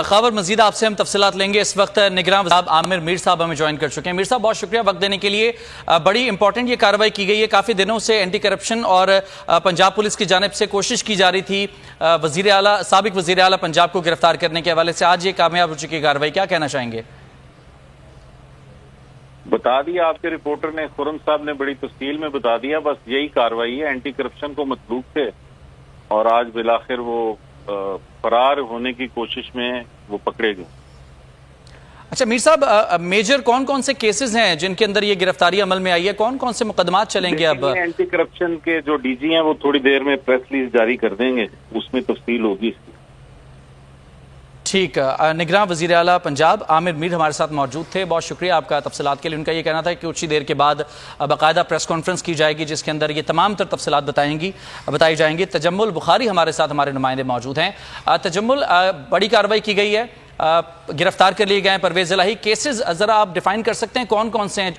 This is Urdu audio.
خبر مزید آپ سے ہم تفصیلات لیں گے۔ اس وقت نگراں وزیر عامر میر صاحب ہمیں جوائن کر چکے ہیں۔ میر صاحب بہت شکریہ وقت دینے کے لیے۔ بڑی امپورٹنٹ یہ کارروائی کی گئی ہے، کافی دنوں سے اینٹی کرپشن اور پنجاب پولیس کی جانب سے کوشش کی جا رہی تھی سابق وزیر اعلیٰ پنجاب کو گرفتار کرنے کے حوالے سے، آج یہ کامیاب ہو چکی کارروائی، کیا کہنا چاہیں گے؟ بتا دیا آپ کے رپورٹر نے، خرم صاحب نے بڑی تفصیل میں بتا دیا، بس یہی کارروائی ہے۔ اینٹی کرپشن کو مطلوب تھے اور آج بالآخر وہ فرار ہونے کی کوشش میں وہ پکڑے گئے۔ اچھا میر صاحب، میجر کون کون سے کیسز ہیں جن کے اندر یہ گرفتاری عمل میں آئی ہے؟ کون کون سے مقدمات چلیں گے اب؟ اینٹی کرپشن کے جو ڈی جی ہیں وہ تھوڑی دیر میں پریس ریلیز جاری کر دیں گے، اس میں تفصیل ہوگی اس کی۔ ٹھیک ہے، نگراں وزیر اعلیٰ پنجاب عامر میر ہمارے ساتھ موجود تھے، بہت شکریہ آپ کا تفصیلات کے لیے۔ ان کا یہ کہنا تھا کہ کچھ ہی دیر کے بعد باقاعدہ پریس کانفرنس کی جائے گی جس کے اندر یہ تمام تر تفصیلات بتائی جائیں گی۔ تجمل بخاری ہمارے ساتھ ہمارے نمائندے موجود ہیں۔ تجمل، بڑی کارروائی کی گئی ہے، گرفتار کر لیے گئے ہیں پرویز الہی، کیسز ذرا آپ ڈیفائن کر سکتے ہیں کون کون سے ہیں؟